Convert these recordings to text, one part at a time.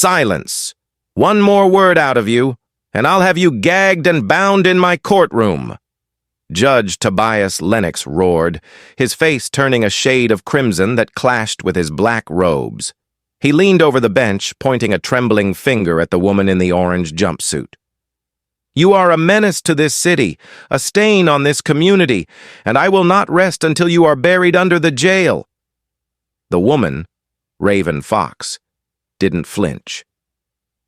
Silence. One more word out of you, and I'll have you gagged and bound in my courtroom. Judge Tobias Lennox roared, his face turning a shade of crimson that clashed with his black robes. He leaned over the bench, pointing a trembling finger at the woman in the orange jumpsuit. You are a menace to this city, a stain on this community, and I will not rest until you are buried under the jail. The woman, Raven Fox, didn't flinch.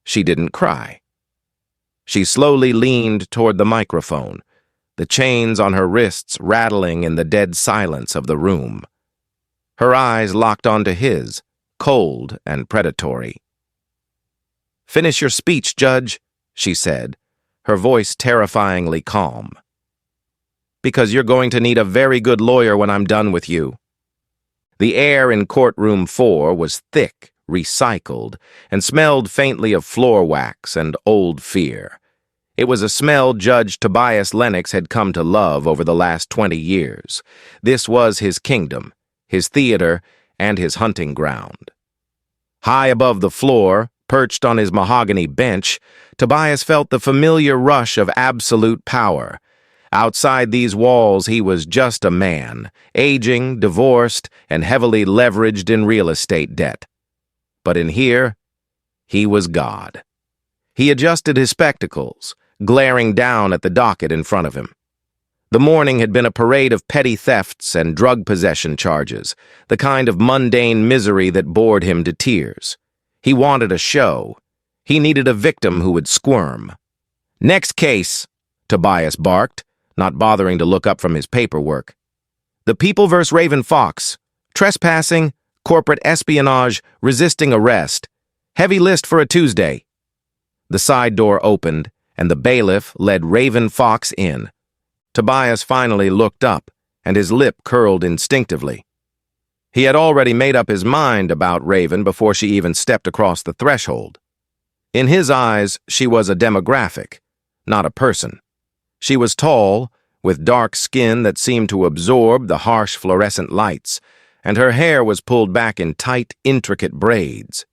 She didn't cry. She slowly leaned toward the microphone, the chains on her wrists rattling in the dead silence of the room. Her eyes locked onto his, cold and predatory. "Finish your speech, Judge," she said, her voice terrifyingly calm. "Because you're going to need a very good lawyer when I'm done with you." The air in courtroom 4 was thick, recycled, and smelled faintly of floor wax and old fear. It was a smell Judge Tobias Lennox had come to love over the last 20 years. This was his kingdom, his theater, and his hunting ground. High above the floor, perched on his mahogany bench, Tobias felt the familiar rush of absolute power. Outside these walls, he was just a man, aging, divorced, and heavily leveraged in real estate debt. But in here, he was God. He adjusted his spectacles, glaring down at the docket in front of him. The morning had been a parade of petty thefts and drug possession charges, the kind of mundane misery that bored him to tears. He wanted a show. He needed a victim who would squirm. "Next case," Tobias barked, not bothering to look up from his paperwork. "The People vs. Raven Fox. Trespassing, corporate espionage, resisting arrest. Heavy list for a Tuesday." The side door opened, and the bailiff led Raven Fox in. Tobias finally looked up, and his lip curled instinctively. He had already made up his mind about Raven before she even stepped across the threshold. In his eyes, she was a demographic, not a person. She was tall, with dark skin that seemed to absorb the harsh fluorescent lights, and her hair was pulled back in tight, intricate braids.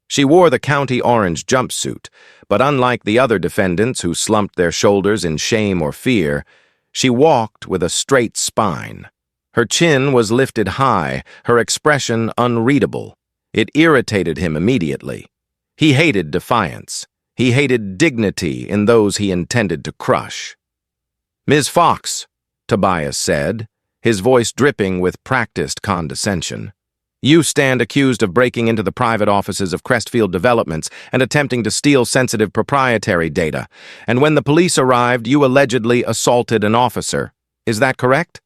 She wore the county orange jumpsuit, but unlike the other defendants who slumped their shoulders in shame or fear, she walked with a straight spine. Her chin was lifted high, her expression unreadable. It irritated him immediately. He hated defiance. He hated dignity in those he intended to crush. "Ms. Fox," Tobias said, his voice dripping with practiced condescension, "you stand accused of breaking into the private offices of Crestfield Developments and attempting to steal sensitive proprietary data, and when the police arrived, you allegedly assaulted an officer. Is that correct?"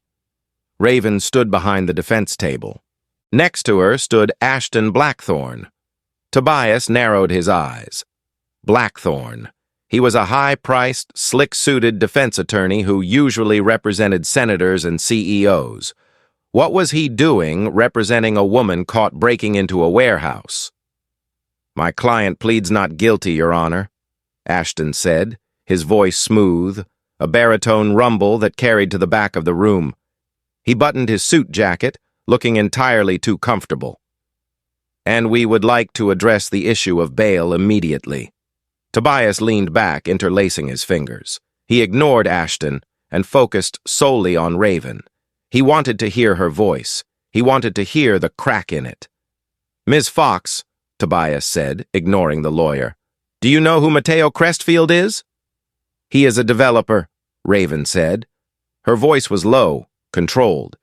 Raven stood behind the defense table. Next to her stood Ashton Blackthorne. Tobias narrowed his eyes. Blackthorne. He was a high-priced, slick-suited defense attorney who usually represented senators and CEOs. What was he doing representing a woman caught breaking into a warehouse? "My client pleads not guilty, Your Honor," Ashton said, his voice smooth, a baritone rumble that carried to the back of the room. He buttoned his suit jacket, looking entirely too comfortable. "And we would like to address the issue of bail immediately." Tobias leaned back, interlacing his fingers. He ignored Ashton and focused solely on Raven. He wanted to hear her voice. He wanted to hear the crack in it. "Ms. Fox," Tobias said, ignoring the lawyer, "do you know who Mateo Crestfield is?" "He is a developer," Raven said. Her voice was low, controlled.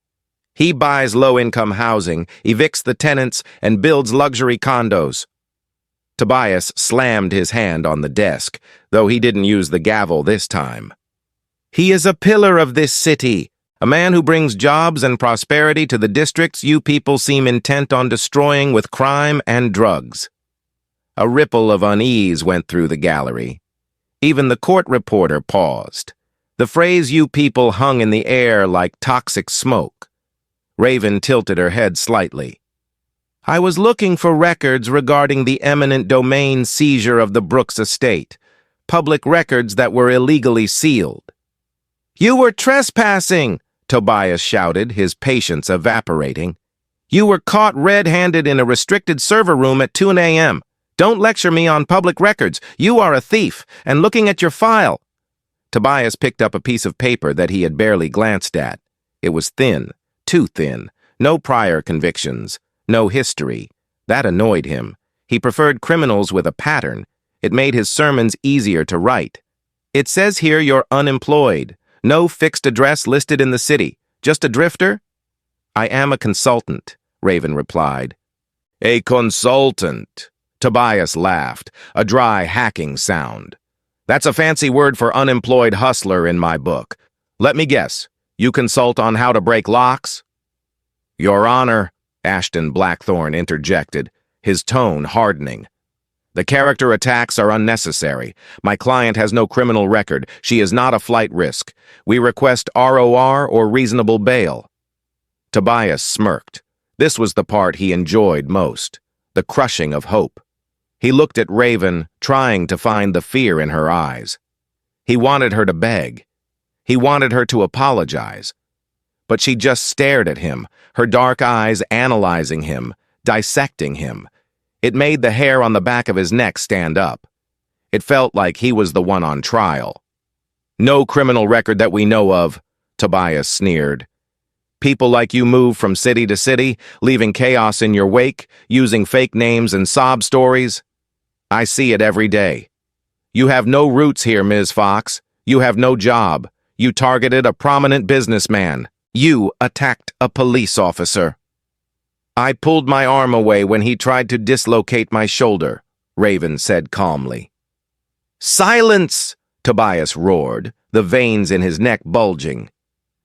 "He buys low-income housing, evicts the tenants, and builds luxury condos." Tobias slammed his hand on the desk, though he didn't use the gavel this time. "He is a pillar of this city, a man who brings jobs and prosperity to the districts you people seem intent on destroying with crime and drugs." A ripple of unease went through the gallery. Even the court reporter paused. The phrase "you people" hung in the air like toxic smoke. Raven tilted her head slightly. "I was looking for records regarding the eminent domain seizure of the Brooks estate, public records that were illegally sealed." "You were trespassing!" Tobias shouted, his patience evaporating. "You were caught red-handed in a restricted server room at 2 a.m. Don't lecture me on public records. You are a thief, and looking at your file. Tobias picked up a piece of paper that he had barely glanced at. It was thin, too thin. No prior convictions, no history. That annoyed him. He preferred criminals with a pattern. It made his sermons easier to write. It says here you're unemployed. No fixed address listed in the city. Just a drifter? I am a consultant, Raven replied. A consultant, Tobias laughed, a dry hacking sound. That's a fancy word for unemployed hustler in my book. Let me guess, you consult on how to break locks? Your Honor, Ashton Blackthorne interjected, his tone hardening. The character attacks are unnecessary. My client has no criminal record. She is not a flight risk. We request ROR or reasonable bail. Tobias smirked. This was the part he enjoyed most, the crushing of hope. He looked at Raven, trying to find the fear in her eyes. He wanted her to beg. He wanted her to apologize. But she just stared at him, her dark eyes analyzing him, dissecting him. It made the hair on the back of his neck stand up. It felt like he was the one on trial. No criminal record that we know of, Tobias sneered. People like you move from city to city, leaving chaos in your wake, using fake names and sob stories. I see it every day. You have no roots here, Ms. Fox. You have no job. You targeted a prominent businessman. You attacked a police officer. I pulled my arm away when he tried to dislocate my shoulder, Raven said calmly. Silence! Tobias roared, the veins in his neck bulging.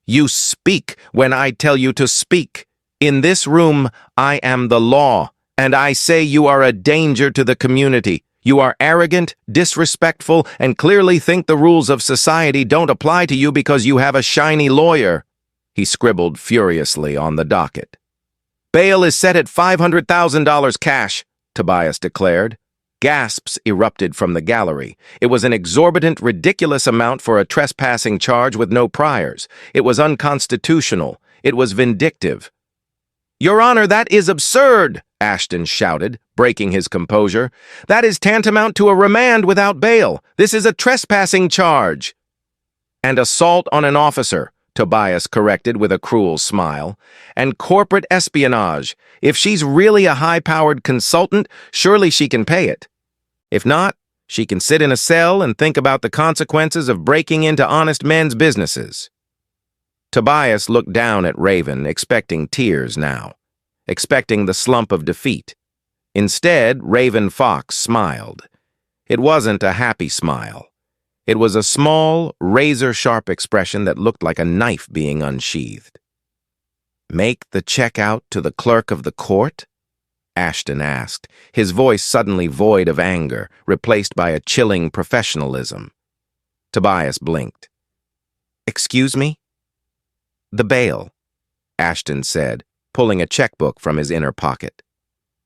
You speak when I tell you to speak. In this room, I am the law, and I say you are a danger to the community. You are arrogant, disrespectful, and clearly think the rules of society don't apply to you because you have a shiny lawyer. He scribbled furiously on the docket. Bail is set at $500,000 cash, Tobias declared. Gasps erupted from the gallery. It was an exorbitant, ridiculous amount for a trespassing charge with no priors. It was unconstitutional. It was vindictive. Your Honor, that is absurd, Ashton shouted, breaking his composure. That is tantamount to a remand without bail. This is a trespassing charge. And assault on an officer, Tobias corrected with a cruel smile, and corporate espionage. If she's really a high-powered consultant, surely she can pay it. If not, she can sit in a cell and think about the consequences of breaking into honest men's businesses. Tobias looked down at Raven, expecting tears now, expecting the slump of defeat. Instead, Raven Fox smiled. It wasn't a happy smile. It was a small, razor-sharp expression that looked like a knife being unsheathed. Make the check out to the clerk of the court? Ashton asked, his voice suddenly void of anger, replaced by a chilling professionalism. Tobias blinked. Excuse me? The bail, Ashton said, pulling a checkbook from his inner pocket.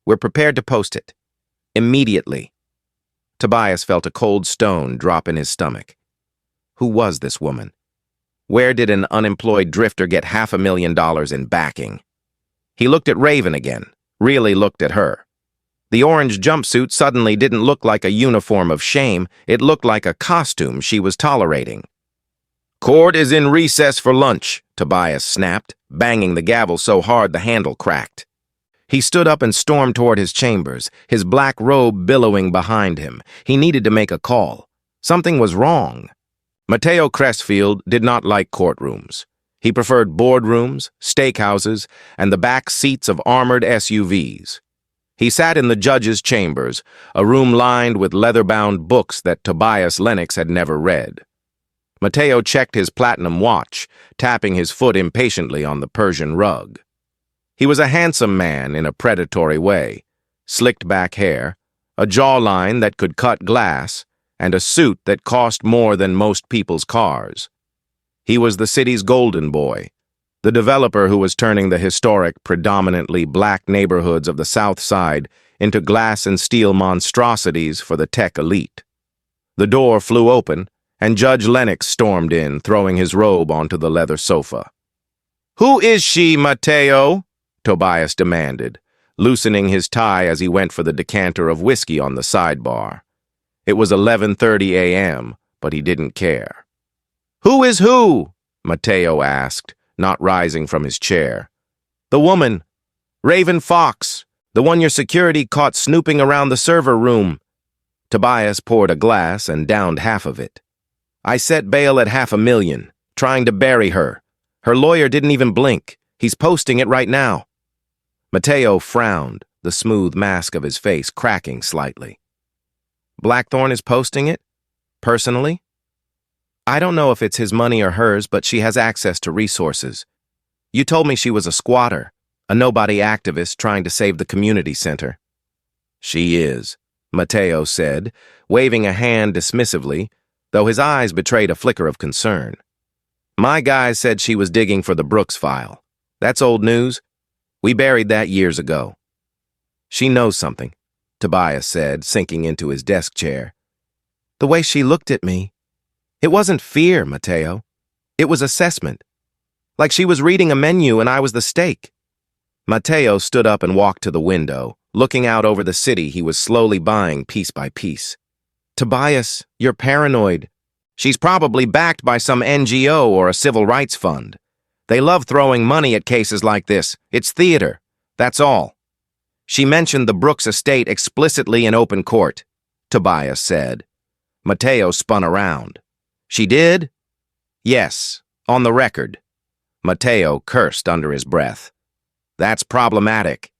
We're prepared to post it. Immediately. Tobias felt a cold stone drop in his stomach. Who was this woman? Where did an unemployed drifter get $500,000 in backing? He looked at Raven again, really looked at her. The orange jumpsuit suddenly didn't look like a uniform of shame, it looked like a costume she was tolerating. Court is in recess for lunch, Tobias snapped, banging the gavel so hard the handle cracked. He stood up and stormed toward his chambers, his black robe billowing behind him. He needed to make a call. Something was wrong. Mateo Crestfield did not like courtrooms. He preferred boardrooms, steakhouses, and the back seats of armored SUVs. He sat in the judge's chambers, a room lined with leather-bound books that Tobias Lennox had never read. Mateo checked his platinum watch, tapping his foot impatiently on the Persian rug. He was a handsome man in a predatory way, slicked back hair, a jawline that could cut glass, and a suit that cost more than most people's cars. He was the city's golden boy, the developer who was turning the historic, predominantly black neighborhoods of the South Side into glass and steel monstrosities for the tech elite. The door flew open, and Judge Lennox stormed in, throwing his robe onto the leather sofa. "Who is she, Mateo?" Tobias demanded, loosening his tie as he went for the decanter of whiskey on the sidebar. It was 11:30 a.m., but he didn't care. "Who is who?" Mateo asked, not rising from his chair. "The woman. Raven Fox, the one your security caught snooping around the server room." Tobias poured a glass and downed half of it. "I set bail at $500,000, trying to bury her. Her lawyer didn't even blink. He's posting it right now." Mateo frowned, the smooth mask of his face cracking slightly. "Blackthorn is posting it? Personally?" "I don't know if it's his money or hers, but she has access to resources. You told me she was a squatter, a nobody activist trying to save the community center." "She is," Mateo said, waving a hand dismissively, though his eyes betrayed a flicker of concern. "My guys said she was digging for the Brooks file. That's old news. We buried that years ago." "She knows something," Tobias said, sinking into his desk chair. "The way she looked at me. It wasn't fear, Mateo. It was assessment. Like she was reading a menu and I was the steak." Mateo stood up and walked to the window, looking out over the city he was slowly buying piece by piece. "Tobias, you're paranoid. She's probably backed by some NGO or a civil rights fund. They love throwing money at cases like this. It's theater. That's all." "She mentioned the Brooks estate explicitly in open court," Tobias said. Mateo spun around. "She did?" "Yes, on the record." Mateo cursed under his breath. "That's problematic.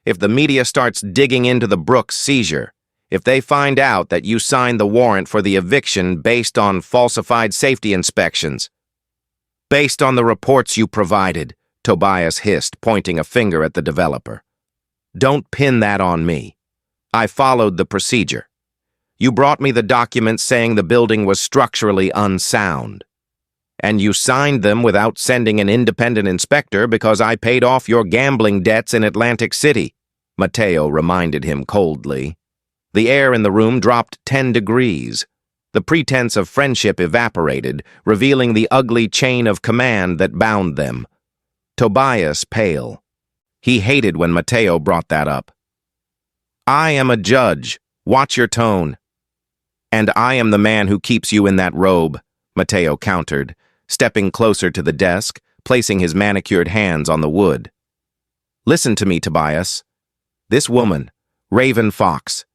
If the media starts digging into the Brooks seizure, if they find out that you signed the warrant for the eviction based on falsified safety inspections." "Based on the reports you provided," Tobias hissed, pointing a finger at the developer. "Don't pin that on me. I followed the procedure. You brought me the documents saying the building was structurally unsound. And you signed them without sending an independent inspector because I paid off your gambling debts in Atlantic City," Mateo reminded him coldly. The air in the room dropped 10 degrees. The pretense of friendship evaporated, revealing the ugly chain of command that bound them. Tobias paled. He hated when Mateo brought that up. "I am a judge. Watch your tone." "And I am the man who keeps you in that robe," Mateo countered, stepping closer to the desk, placing his manicured hands on the wood. "Listen to me, Tobias. This woman, Raven Fox,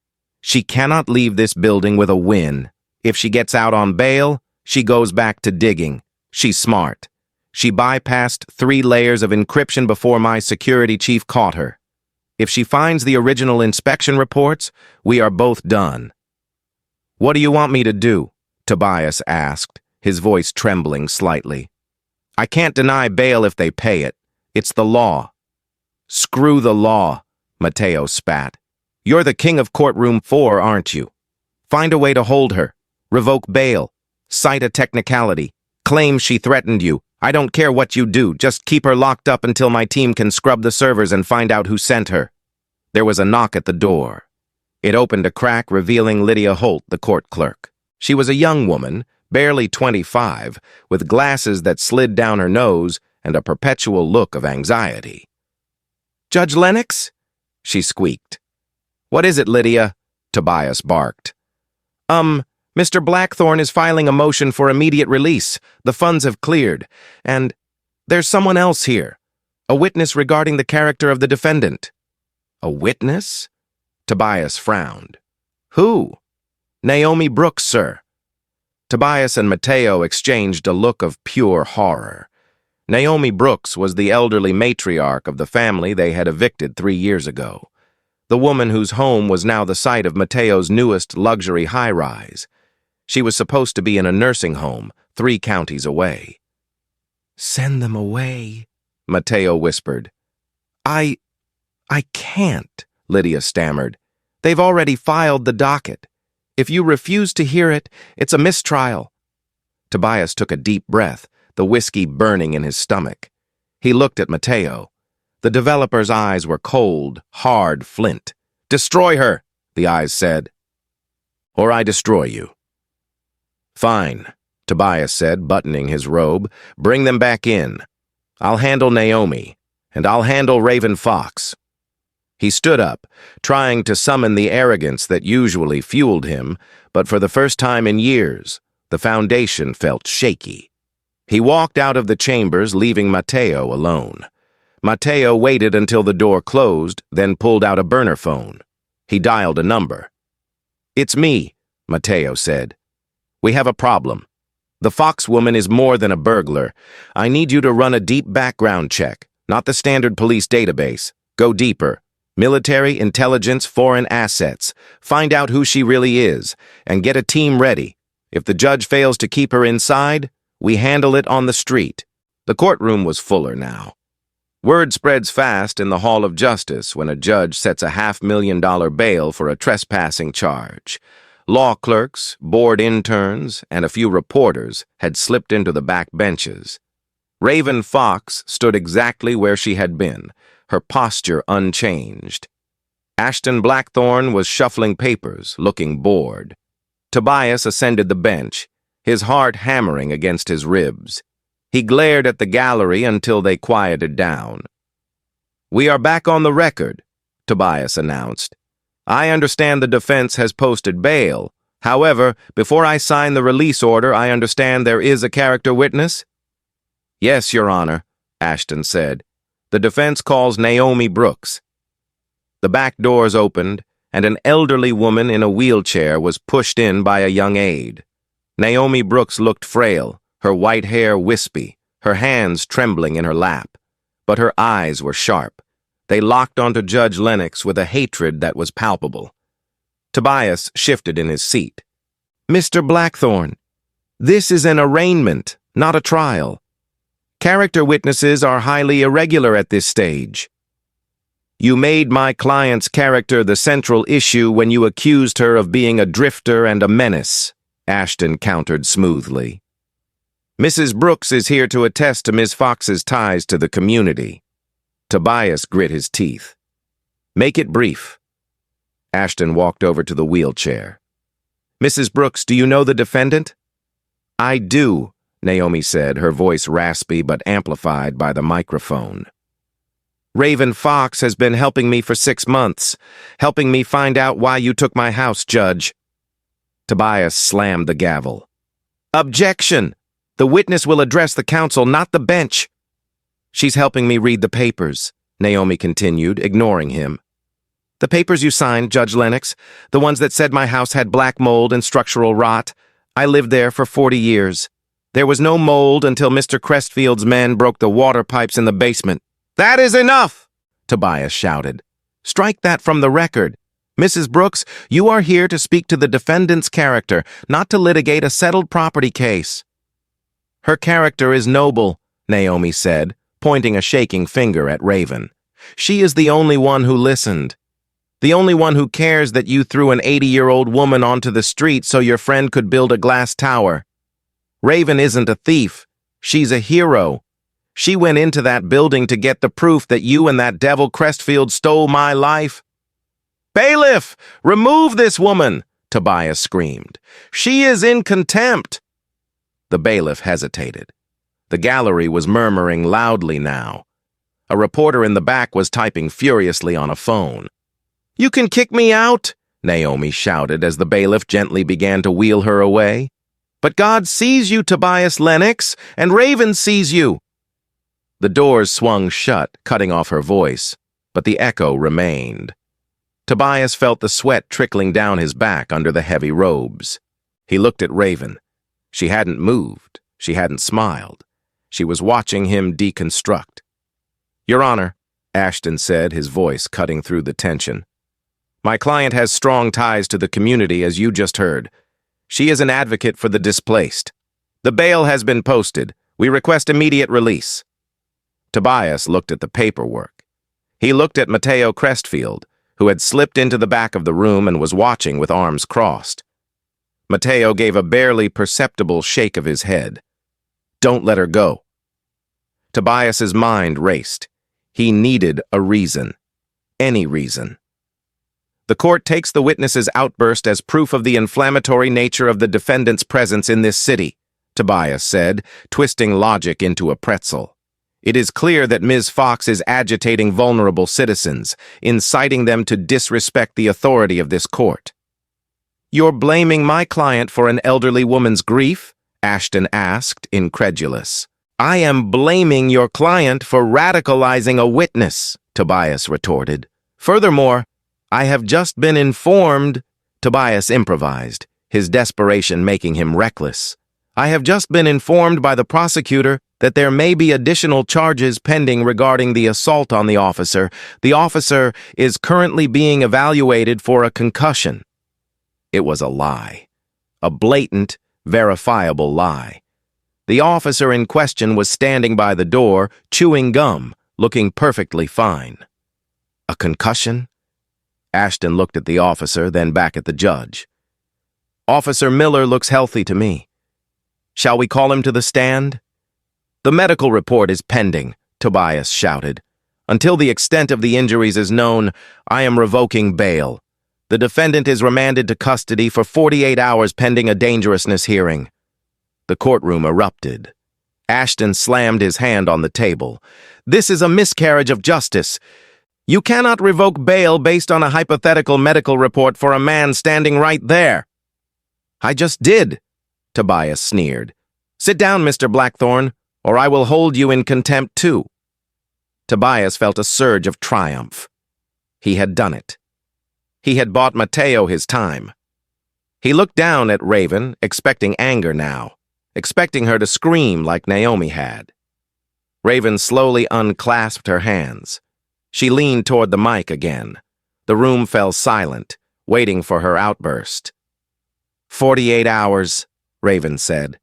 she cannot leave this building with a win. If she gets out on bail, she goes back to digging. She's smart. She bypassed 3 layers of encryption before my security chief caught her. If she finds the original inspection reports, we are both done." "What do you want me to do?" Tobias asked, his voice trembling slightly. "I can't deny bail if they pay it. It's the law." "Screw the law," Mateo spat. "You're the king of courtroom 4, aren't you? Find a way to hold her. Revoke bail. Cite a technicality. Claim she threatened you. I don't care what you do. Just keep her locked up until my team can scrub the servers and find out who sent her." There was a knock at the door. It opened a crack, revealing Lydia Holt, the court clerk. She was a young woman, barely 25, with glasses that slid down her nose and a perpetual look of anxiety. "Judge Lennox?" she squeaked. "What is it, Lydia?" Tobias barked. Mr. Blackthorn is filing a motion for immediate release. The funds have cleared. And there's someone else here. A witness regarding the character of the defendant." "A witness?" Tobias frowned. "Who?" "Naomi Brooks, sir." Tobias and Mateo exchanged a look of pure horror. Naomi Brooks was the elderly matriarch of the family they had evicted 3 years ago, the woman whose home was now the site of Mateo's newest luxury high-rise. She was supposed to be in a nursing home 3 counties away. "Send them away," Mateo whispered. I can't," Lydia stammered. "They've already filed the docket. If you refuse to hear it, it's a mistrial." Tobias took a deep breath, the whiskey burning in his stomach. He looked at Mateo. The developer's eyes were cold, hard flint. "Destroy her," the eyes said. "Or I destroy you." "Fine," Tobias said, buttoning his robe. "Bring them back in. I'll handle Naomi, and I'll handle Raven Fox." He stood up, trying to summon the arrogance that usually fueled him, but for the first time in years, the foundation felt shaky. He walked out of the chambers, leaving Mateo alone. Mateo waited until the door closed, then pulled out a burner phone. He dialed a number. "It's me," Mateo said. "We have a problem. The Fox woman is more than a burglar. I need you to run a deep background check, not the standard police database. Go deeper. Military, intelligence, foreign assets. Find out who she really is, and get a team ready. If the judge fails to keep her inside, we handle it on the street." The courtroom was fuller now. Word spreads fast in the Hall of Justice when a judge sets a $500,000 bail for a trespassing charge. Law clerks, board interns, and a few reporters had slipped into the back benches. Raven Fox stood exactly where she had been, her posture unchanged. Ashton Blackthorne was shuffling papers, looking bored. Tobias ascended the bench, his heart hammering against his ribs. He glared at the gallery until they quieted down. "We are back on the record," Tobias announced. "I understand the defense has posted bail. However, before I sign the release order, I understand there is a character witness?" "Yes, Your Honor," Ashton said. "The defense calls Naomi Brooks." The back doors opened, and an elderly woman in a wheelchair was pushed in by a young aide. Naomi Brooks looked frail, her white hair wispy, her hands trembling in her lap. But her eyes were sharp. They locked onto Judge Lennox with a hatred that was palpable. Tobias shifted in his seat. "Mr. Blackthorne, this is an arraignment, not a trial. Character witnesses are highly irregular at this stage. You made my client's character the central issue when you accused her of being a drifter and a menace," Ashton countered smoothly. "Mrs. Brooks is here to attest to Ms. Fox's ties to the community." Tobias grit his teeth. "Make it brief." Ashton walked over to the wheelchair. "Mrs. Brooks, do you know the defendant?" "I do," Naomi said, her voice raspy but amplified by the microphone. "Raven Fox has been helping me for 6 months, helping me find out why you took my house, Judge." Tobias slammed the gavel. "Objection! The witness will address the counsel, not the bench." "She's helping me read the papers," Naomi continued, ignoring him. "The papers you signed, Judge Lennox, the ones that said my house had black mold and structural rot. I lived there for 40 years. There was no mold until Mr. Crestfield's men broke the water pipes in the basement." "That is enough!" Tobias shouted. "Strike that from the record. Mrs. Brooks, you are here to speak to the defendant's character, not to litigate a settled property case." "Her character is noble," Naomi said, pointing a shaking finger at Raven. "She is the only one who listened. The only one who cares that you threw an 80-year-old woman onto the street so your friend could build a glass tower. Raven isn't a thief. She's a hero. She went into that building to get the proof that you and that devil Crestfield stole my life." "Bailiff, remove this woman!" Tobias screamed. "She is in contempt." The bailiff hesitated. The gallery was murmuring loudly now. A reporter in the back was typing furiously on a phone. "You can kick me out," Naomi shouted as the bailiff gently began to wheel her away. "But God sees you, Tobias Lennox, and Raven sees you." The doors swung shut, cutting off her voice, but the echo remained. Tobias felt the sweat trickling down his back under the heavy robes. He looked at Raven. She hadn't moved. She hadn't smiled. She was watching him deconstruct. "Your Honor," Ashton said, his voice cutting through the tension. "My client has strong ties to the community, as you just heard. She is an advocate for the displaced. The bail has been posted. We request immediate release." Tobias looked at the paperwork. He looked at Mateo Crestfield, who had slipped into the back of the room and was watching with arms crossed. Mateo gave a barely perceptible shake of his head. "Don't let her go." Tobias's mind raced. He needed a reason. Any reason. "The court takes the witness's outburst as proof of the inflammatory nature of the defendant's presence in this city," Tobias said, twisting logic into a pretzel. It is clear that Ms. Fox is agitating vulnerable citizens, inciting them to disrespect the authority of this court. You're blaming my client for an elderly woman's grief? Ashton asked, incredulous. I am blaming your client for radicalizing a witness, Tobias retorted. Furthermore, I have just been informed, Tobias improvised, his desperation making him reckless. I have just been informed by the prosecutor that there may be additional charges pending regarding the assault on the officer. The officer is currently being evaluated for a concussion. It was a lie. A blatant, verifiable lie. The officer in question was standing by the door, chewing gum, looking perfectly fine. A concussion? Ashton looked at the officer, then back at the judge. Officer Miller looks healthy to me. Shall we call him to the stand? The medical report is pending, Tobias shouted. Until the extent of the injuries is known, I am revoking bail. The defendant is remanded to custody for 48 hours pending a dangerousness hearing. The courtroom erupted. Ashton slammed his hand on the table. This is a miscarriage of justice. You cannot revoke bail based on a hypothetical medical report for a man standing right there. I just did, Tobias sneered. Sit down, Mr. Blackthorne, or I will hold you in contempt too. Tobias felt a surge of triumph. He had done it. He had bought Mateo his time. He looked down at Raven, expecting anger now, expecting her to scream like Naomi had. Raven slowly unclasped her hands. She leaned toward the mic again. The room fell silent, waiting for her outburst. 48 hours, Raven said.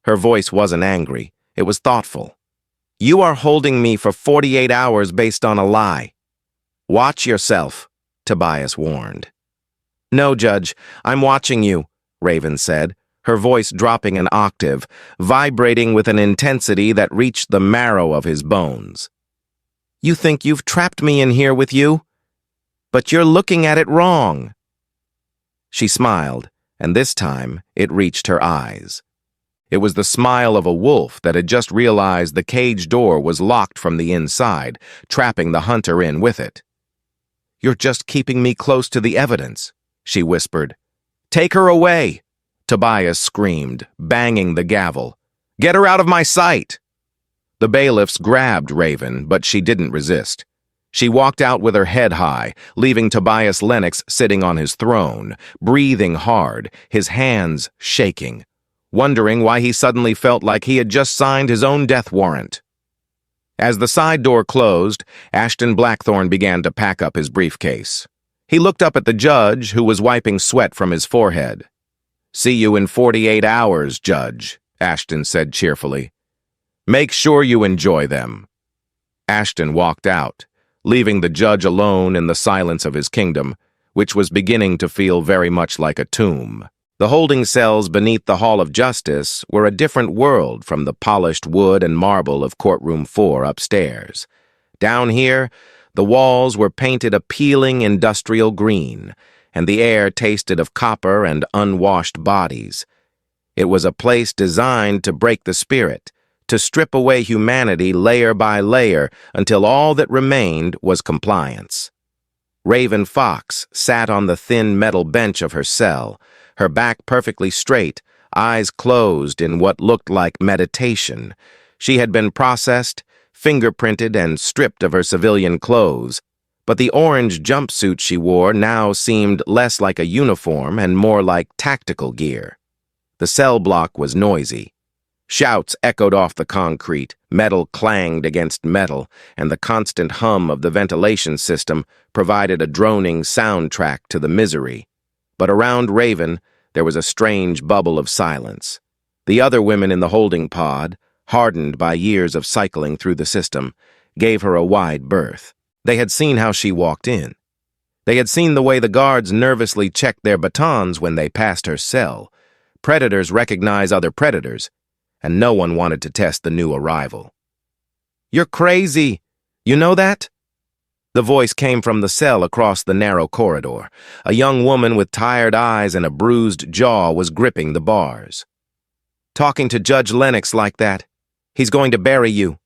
Her voice wasn't angry. It was thoughtful. You are holding me for 48 hours based on a lie. Watch yourself, Tobias warned. No, Judge, I'm watching you, Raven said, her voice dropping an octave, vibrating with an intensity that reached the marrow of his bones. You think you've trapped me in here with you? But you're looking at it wrong. She smiled, and this time it reached her eyes. It was the smile of a wolf that had just realized the cage door was locked from the inside, trapping the hunter in with it. You're just keeping me close to the evidence, she whispered. Take her away, Tobias screamed, banging the gavel. Get her out of my sight! The bailiffs grabbed Raven, but she didn't resist. She walked out with her head high, leaving Tobias Lennox sitting on his throne, breathing hard, his hands shaking, wondering why he suddenly felt like he had just signed his own death warrant. As the side door closed, Ashton Blackthorne began to pack up his briefcase. He looked up at the judge, who was wiping sweat from his forehead. See you in 48 hours, Judge, Ashton said cheerfully. Make sure you enjoy them. Ashton walked out, leaving the judge alone in the silence of his kingdom, which was beginning to feel very much like a tomb. The holding cells beneath the Hall of Justice were a different world from the polished wood and marble of Courtroom 4 upstairs. Down here, the walls were painted a peeling industrial green, and the air tasted of copper and unwashed bodies. It was a place designed to break the spirit, to strip away humanity layer by layer until all that remained was compliance. Raven Fox sat on the thin metal bench of her cell, her back perfectly straight, eyes closed in what looked like meditation. She had been processed, fingerprinted, and stripped of her civilian clothes, but the orange jumpsuit she wore now seemed less like a uniform and more like tactical gear. The cell block was noisy. Shouts echoed off the concrete, metal clanged against metal, and the constant hum of the ventilation system provided a droning soundtrack to the misery. But around Raven, there was a strange bubble of silence. The other women in the holding pod, hardened by years of cycling through the system, gave her a wide berth. They had seen how she walked in. They had seen the way the guards nervously checked their batons when they passed her cell. Predators recognize other predators, and no one wanted to test the new arrival. You're crazy. You know that? The voice came from the cell across the narrow corridor. A young woman with tired eyes and a bruised jaw was gripping the bars. Talking to Judge Lennox like that, he's going to bury you.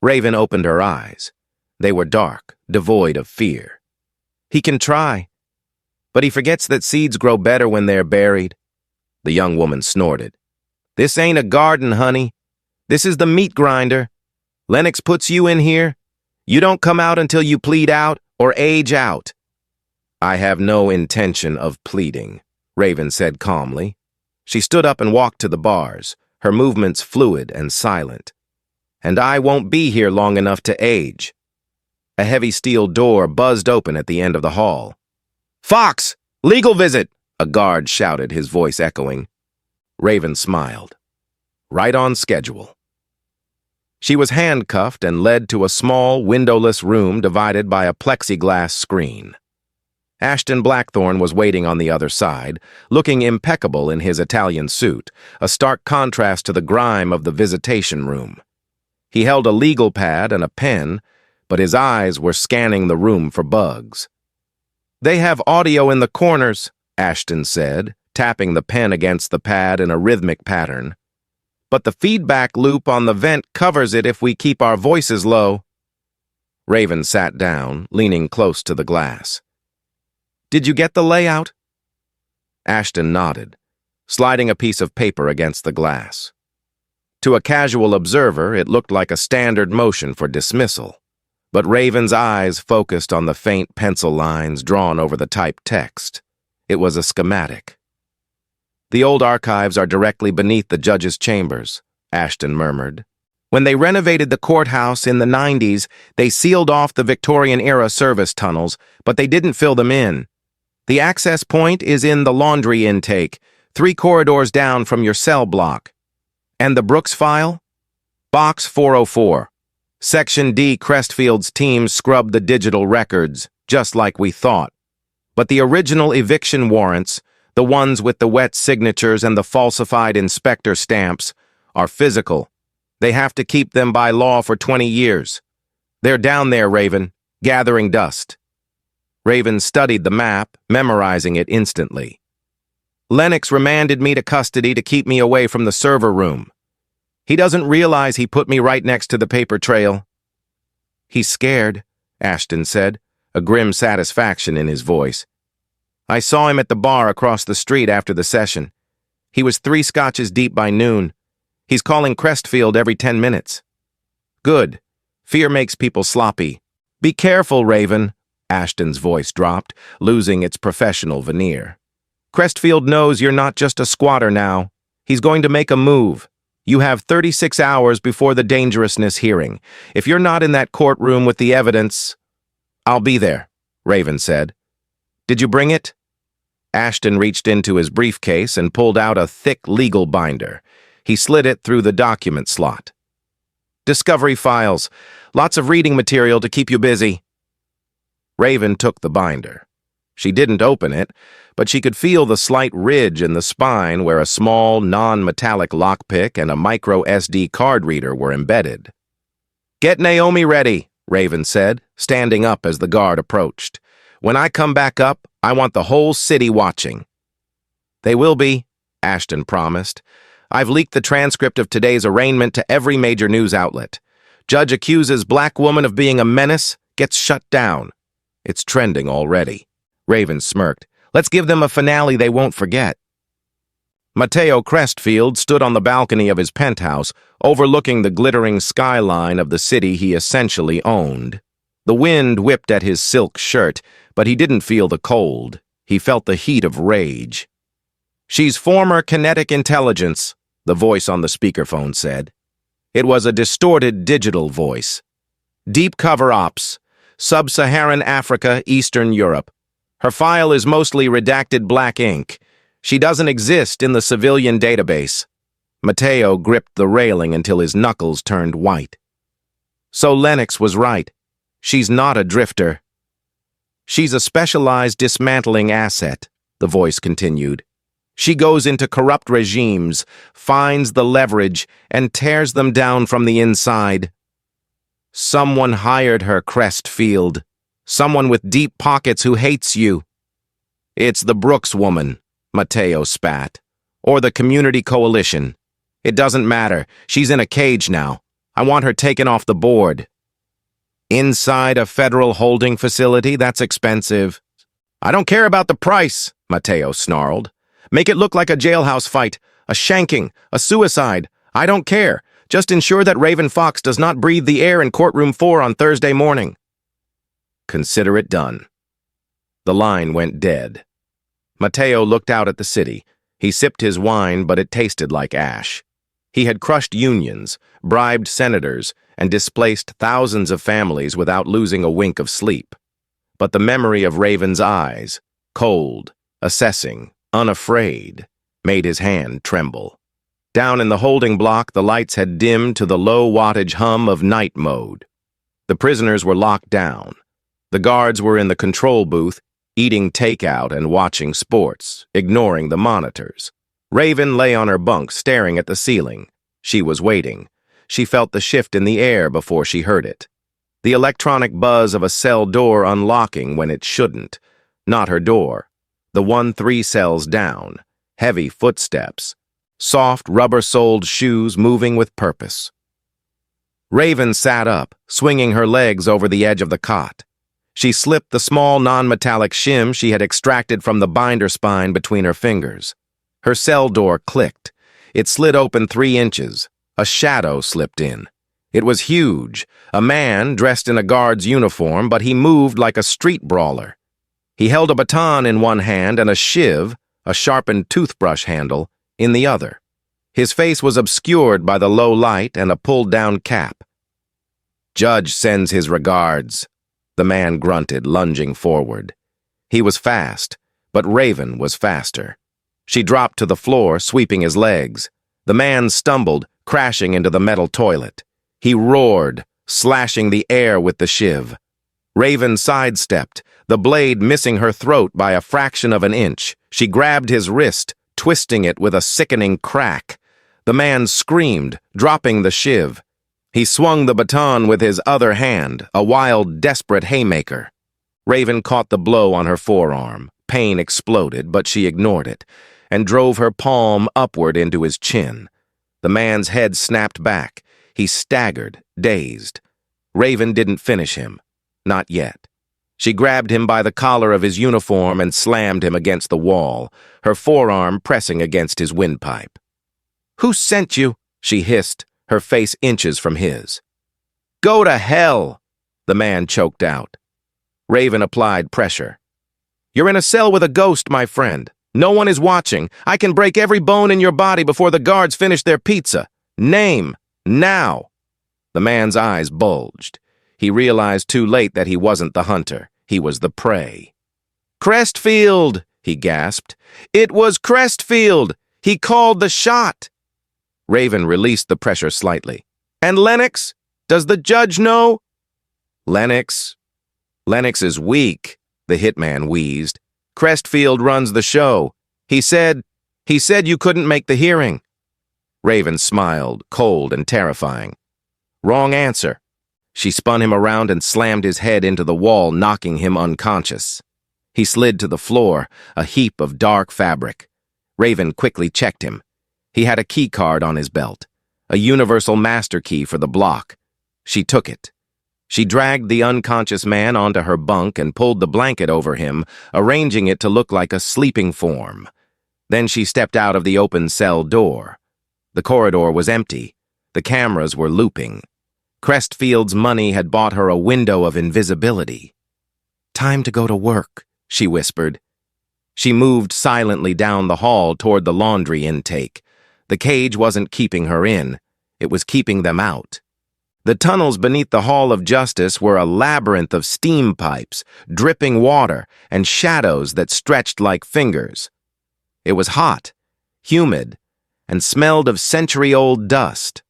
Raven opened her eyes. They were dark, devoid of fear. He can try, but he forgets that seeds grow better when they're buried. The young woman snorted. This ain't a garden, honey. This is the meat grinder. Lennox puts you in here. You don't come out until you plead out or age out. I have no intention of pleading, Raven said calmly. She stood up and walked to the bars, her movements fluid and silent. And I won't be here long enough to age. A heavy steel door buzzed open at the end of the hall. Fox! Legal visit! A guard shouted, his voice echoing. Raven smiled. Right on schedule. She was handcuffed and led to a small, windowless room divided by a plexiglass screen. Ashton Blackthorne was waiting on the other side, looking impeccable in his Italian suit, a stark contrast to the grime of the visitation room. He held a legal pad and a pen, but his eyes were scanning the room for bugs. They have audio in the corners, Ashton said, tapping the pen against the pad in a rhythmic pattern. But the feedback loop on the vent covers it if we keep our voices low. Raven sat down, leaning close to the glass. Did you get the layout? Ashton nodded, sliding a piece of paper against the glass. To a casual observer, it looked like a standard motion for dismissal, but Raven's eyes focused on the faint pencil lines drawn over the typed text. It was a schematic. The old archives are directly beneath the judge's chambers, Ashton murmured. When they renovated the courthouse in the 90s, they sealed off the Victorian-era service tunnels, but they didn't fill them in. The access point is in the laundry intake, 3 corridors down from your cell block. And the Brooks file? Box 404. Section D Crestfield's team scrubbed the digital records, just like we thought. But the original eviction warrants, the ones with the wet signatures and the falsified inspector stamps, are physical. They have to keep them by law for 20 years. They're down there, Raven, gathering dust. Raven studied the map, memorizing it instantly. Lennox remanded me to custody to keep me away from the server room. He doesn't realize he put me right next to the paper trail. He's scared, Ashton said, a grim satisfaction in his voice. I saw him at the bar across the street after the session. He was 3 scotches deep by noon. He's calling Crestfield every 10 minutes. Good. Fear makes people sloppy. Be careful, Raven. Ashton's voice dropped, losing its professional veneer. Crestfield knows you're not just a squatter now. He's going to make a move. You have 36 hours before the dangerousness hearing. If you're not in that courtroom with the evidence... I'll be there, Raven said. Did you bring it? Ashton reached into his briefcase and pulled out a thick legal binder. He slid it through the document slot. Discovery files. Lots of reading material to keep you busy. Raven took the binder. She didn't open it, but she could feel the slight ridge in the spine where a small, non-metallic lockpick and a micro SD card reader were embedded. Get Naomi ready, Raven said, standing up as the guard approached. When I come back up, I want the whole city watching. They will be, Ashton promised. I've leaked the transcript of today's arraignment to every major news outlet. Judge accuses black woman of being a menace, gets shut down. It's trending already. Raven smirked. Let's give them a finale they won't forget. Mateo Crestfield stood on the balcony of his penthouse, overlooking the glittering skyline of the city he essentially owned. The wind whipped at his silk shirt, but he didn't feel the cold. He felt the heat of rage. She's former kinetic intelligence, the voice on the speakerphone said. It was a distorted digital voice. Deep cover ops. Sub-Saharan Africa, Eastern Europe. Her file is mostly redacted black ink. She doesn't exist in the civilian database. Mateo gripped the railing until his knuckles turned white. So Lennox was right. She's not a drifter. She's a specialized dismantling asset, the voice continued. She goes into corrupt regimes, finds the leverage, and tears them down from the inside. Someone hired her, Crestfield. Someone with deep pockets who hates you. It's the Brooks woman, Mateo spat. Or the Community Coalition. It doesn't matter. She's in a cage now. I want her taken off the board. Inside a federal holding facility? That's expensive. I don't care about the price, Mateo snarled. Make it look like a jailhouse fight, a shanking, a suicide. I don't care. Just ensure that Raven Fox does not breathe the air in courtroom 4 on Thursday morning. Consider it done. The line went dead. Mateo looked out at the city. He sipped his wine, but it tasted like ash. He had crushed unions, bribed senators, and displaced thousands of families without losing a wink of sleep. But the memory of Raven's eyes, cold, assessing, unafraid, made his hand tremble. Down in the holding block, the lights had dimmed to the low-wattage hum of night mode. The prisoners were locked down. The guards were in the control booth, eating takeout and watching sports, ignoring the monitors. Raven lay on her bunk, staring at the ceiling. She was waiting. She felt the shift in the air before she heard it. The electronic buzz of a cell door unlocking when it shouldn't. Not her door. The one 3 cells down. Heavy footsteps. Soft, rubber-soled shoes moving with purpose. Raven sat up, swinging her legs over the edge of the cot. She slipped the small, non-metallic shim she had extracted from the binder spine between her fingers. Her cell door clicked. It slid open 3 inches. A shadow slipped in. It was huge, a man dressed in a guard's uniform, but he moved like a street brawler. He held a baton in one hand and a shiv, a sharpened toothbrush handle, in the other. His face was obscured by the low light and a pulled-down cap. "Judge sends his regards," the man grunted, lunging forward. He was fast, but Raven was faster. She dropped to the floor, sweeping his legs. The man stumbled, crashing into the metal toilet. He roared, slashing the air with the shiv. Raven sidestepped, the blade missing her throat by a fraction of an inch. She grabbed his wrist, twisting it with a sickening crack. The man screamed, dropping the shiv. He swung the baton with his other hand, a wild, desperate haymaker. Raven caught the blow on her forearm. Pain exploded, but she ignored it, and drove her palm upward into his chin. The man's head snapped back. He staggered, dazed. Raven didn't finish him. Not yet. She grabbed him by the collar of his uniform and slammed him against the wall, her forearm pressing against his windpipe. "Who sent you?" she hissed, her face inches from his. "Go to hell," the man choked out. Raven applied pressure. "You're in a cell with a ghost, my friend. No one is watching. I can break every bone in your body before the guards finish their pizza. Name, now." The man's eyes bulged. He realized too late that he wasn't the hunter. He was the prey. "Crestfield," he gasped. "It was Crestfield. He called the shot." Raven released the pressure slightly. "And Lennox? Does the judge know?" Lennox is weak," the hitman wheezed. "Crestfield runs the show. He said you couldn't make the hearing." Raven smiled, cold and terrifying. "Wrong answer." She spun him around and slammed his head into the wall, knocking him unconscious. He slid to the floor, a heap of dark fabric. Raven quickly checked him. He had a key card on his belt, a universal master key for the block. She took it. She dragged the unconscious man onto her bunk and pulled the blanket over him, arranging it to look like a sleeping form. Then she stepped out of the open cell door. The corridor was empty. The cameras were looping. Crestfield's money had bought her a window of invisibility. "Time to go to work," she whispered. She moved silently down the hall toward the laundry intake. The cage wasn't keeping her in. It was keeping them out. The tunnels beneath the Hall of Justice were a labyrinth of steam pipes, dripping water, and shadows that stretched like fingers. It was hot, humid, and smelled of century-old dust.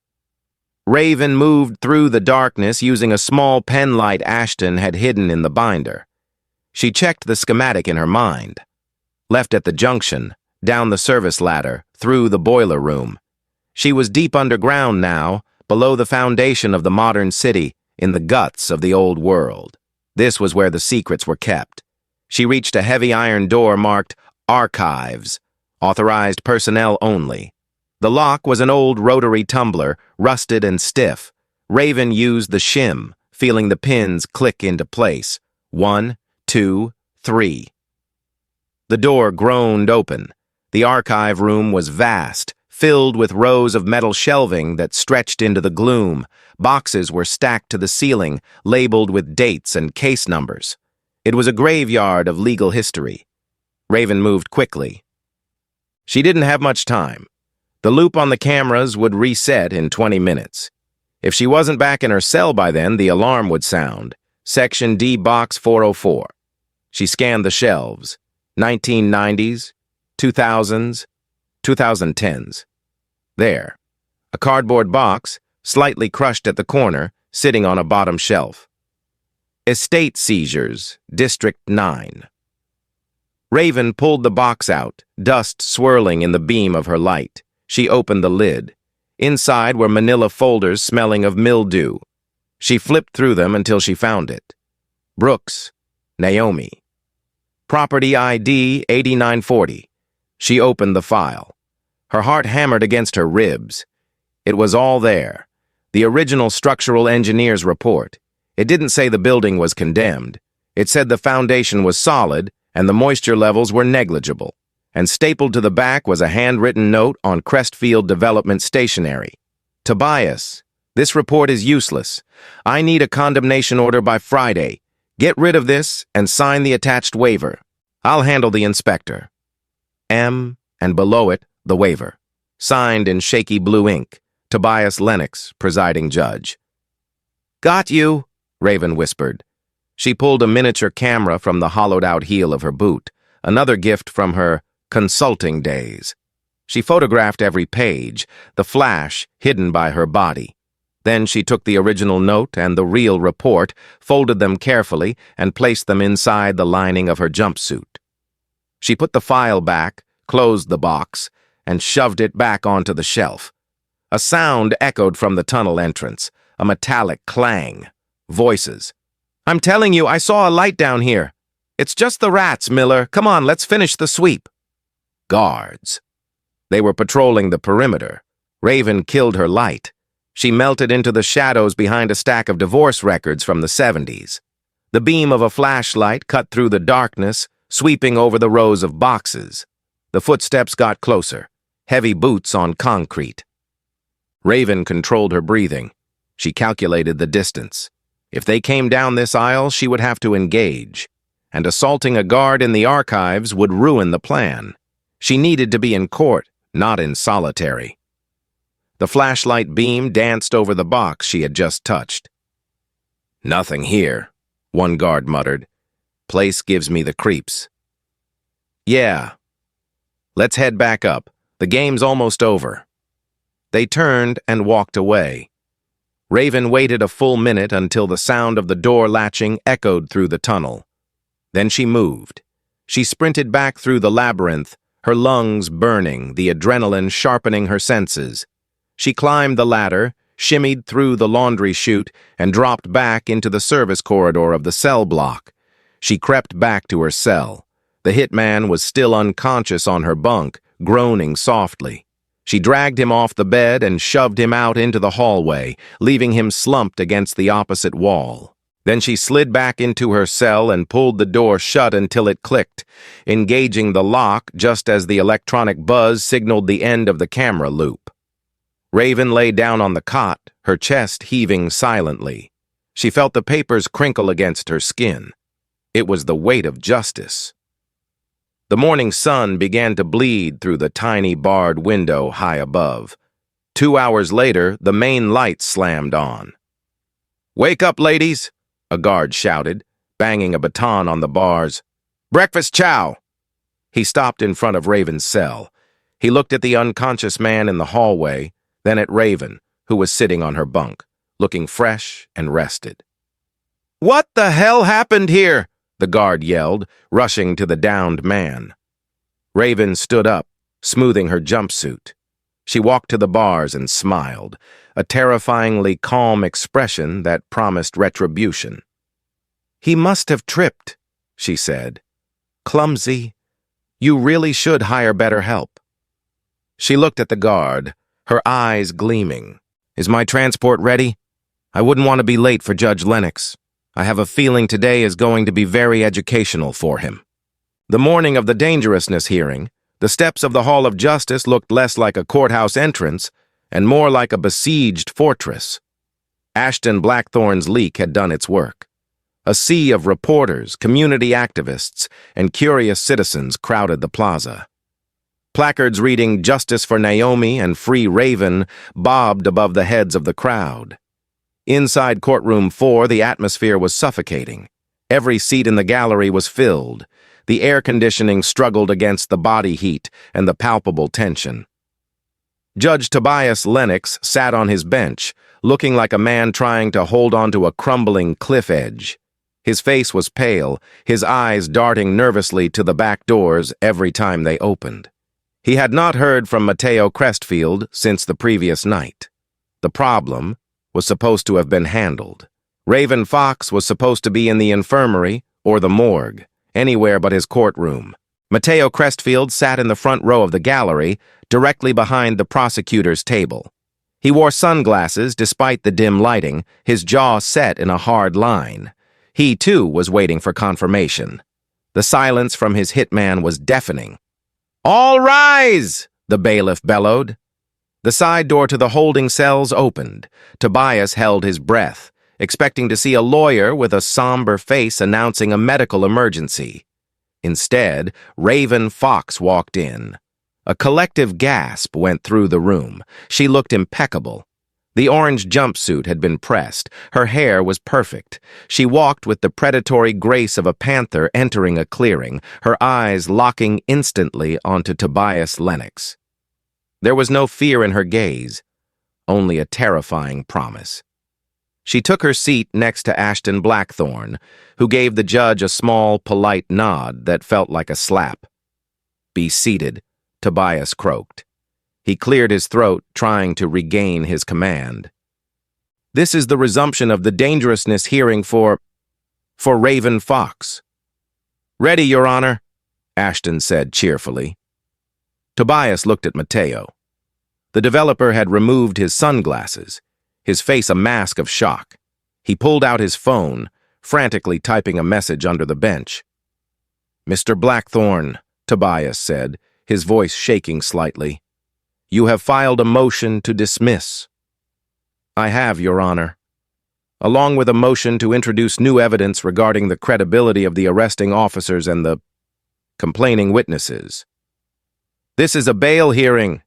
Raven moved through the darkness using a small pen light Ashton had hidden in the binder. She checked the schematic in her mind. Left at the junction, down the service ladder, through the boiler room. She was deep underground now, below the foundation of the modern city, in the guts of the old world. This was where the secrets were kept. She reached a heavy iron door marked Archives, authorized personnel only. The lock was an old rotary tumbler, rusted and stiff, Raven used the shim, feeling the pins click into place. 1, 2, 3. The door groaned open. The archive room was vast, filled with rows of metal shelving that stretched into the gloom. Boxes were stacked to the ceiling, labeled with dates and case numbers. It was a graveyard of legal history. Raven moved quickly. She didn't have much time. The loop on the cameras would reset in 20 minutes. If she wasn't back in her cell by then, the alarm would sound. Section D, Box 404. She scanned the shelves. 1990s, 2000s, 2010s. There, a cardboard box, slightly crushed at the corner, sitting on a bottom shelf. Estate Seizures, District 9. Raven pulled the box out, dust swirling in the beam of her light. She opened the lid. Inside were manila folders smelling of mildew. She flipped through them until she found it. Brooks, Naomi. Property ID 8940. She opened the file. Her heart hammered against her ribs. It was all there. The original structural engineer's report. It didn't say the building was condemned. It said the foundation was solid and the moisture levels were negligible. And stapled to the back was a handwritten note on Crestfield Development stationery. Tobias, this report is useless. I need a condemnation order by Friday. Get rid of this and sign the attached waiver. I'll handle the inspector. M, and below it, the waiver. Signed in shaky blue ink. Tobias Lennox, presiding judge. Got you, Raven whispered. She pulled a miniature camera from the hollowed-out heel of her boot, another gift from her consulting days. She photographed every page, the flash hidden by her body. Then she took the original note and the real report, folded them carefully, and placed them inside the lining of her jumpsuit. She put the file back, closed the box, and shoved it back onto the shelf. A sound echoed from the tunnel entrance, a metallic clang. Voices. I'm telling you, I saw a light down here. It's just the rats, Miller. Come on, let's finish the sweep. Guards. They were patrolling the perimeter. Raven killed her light. She melted into the shadows behind a stack of divorce records from the 70s. The beam of a flashlight cut through the darkness, sweeping over the rows of boxes. The footsteps got closer, heavy boots on concrete. Raven controlled her breathing. She calculated the distance. If they came down this aisle, she would have to engage. And assaulting a guard in the archives would ruin the plan. She needed to be in court, not in solitary. The flashlight beam danced over the box she had just touched. Nothing here, one guard muttered. Place gives me the creeps. Yeah. Let's head back up. The game's almost over. They turned and walked away. Raven waited a full minute until the sound of the door latching echoed through the tunnel. Then she moved. She sprinted back through the labyrinth, her lungs burning, the adrenaline sharpening her senses. She climbed the ladder, shimmied through the laundry chute, and dropped back into the service corridor of the cell block. She crept back to her cell. The hitman was still unconscious on her bunk, groaning softly. She dragged him off the bed and shoved him out into the hallway, leaving him slumped against the opposite wall. Then she slid back into her cell and pulled the door shut until it clicked, engaging the lock just as the electronic buzz signaled the end of the camera loop. Raven lay down on the cot, her chest heaving silently. She felt the papers crinkle against her skin. It was the weight of justice. The morning sun began to bleed through the tiny barred window high above. 2 hours later, the main light slammed on. "Wake up, ladies!" a guard shouted, banging a baton on the bars. "Breakfast chow!" He stopped in front of Raven's cell. He looked at the unconscious man in the hallway, then at Raven, who was sitting on her bunk, looking fresh and rested. "What the hell happened here?" the guard yelled, rushing to the downed man. Raven stood up, smoothing her jumpsuit. She walked to the bars and smiled, a terrifyingly calm expression that promised retribution. "He must have tripped," she said. "Clumsy. You really should hire better help." She looked at the guard, her eyes gleaming. "Is my transport ready?" I wouldn't want to be late for Judge Lennox. I have a feeling today is going to be very educational for him. The morning of the dangerousness hearing, the steps of the Hall of Justice looked less like a courthouse entrance and more like a besieged fortress. Ashton Blackthorne's leak had done its work. A sea of reporters, community activists, and curious citizens crowded the plaza. Placards reading "Justice for Naomi" and "Free Raven" bobbed above the heads of the crowd. Inside courtroom 4, the atmosphere was suffocating. Every seat in the gallery was filled. The air conditioning struggled against the body heat and the palpable tension. Judge Tobias Lennox sat on his bench, looking like a man trying to hold onto a crumbling cliff edge. His face was pale, his eyes darting nervously to the back doors every time they opened. He had not heard from Mateo Crestfield since the previous night. The problem was supposed to have been handled. Raven Fox was supposed to be in the infirmary or the morgue, anywhere but his courtroom. Mateo Crestfield sat in the front row of the gallery, directly behind the prosecutor's table. He wore sunglasses despite the dim lighting, his jaw set in a hard line. He, too, was waiting for confirmation. The silence from his hitman was deafening. "All rise!" the bailiff bellowed. The side door to the holding cells opened. Tobias held his breath, expecting to see a lawyer with a somber face announcing a medical emergency. Instead, Raven Fox walked in. A collective gasp went through the room. She looked impeccable. The orange jumpsuit had been pressed. Her hair was perfect. She walked with the predatory grace of a panther entering a clearing, her eyes locking instantly onto Tobias Lennox. There was no fear in her gaze, only a terrifying promise. She took her seat next to Ashton Blackthorne, who gave the judge a small, polite nod that felt like a slap. "Be seated," Tobias croaked. He cleared his throat, trying to regain his command. "This is the resumption of the dangerousness hearing for Raven Fox." "Ready, Your Honor," Ashton said cheerfully. Tobias looked at Mateo. The developer had removed his sunglasses, his face a mask of shock. He pulled out his phone, frantically typing a message under the bench. "Mr. Blackthorne," Tobias said, his voice shaking slightly, "you have filed a motion to dismiss." "I have, Your Honor, along with a motion to introduce new evidence regarding the credibility of the arresting officers and the complaining witnesses." "This is a bail hearing,"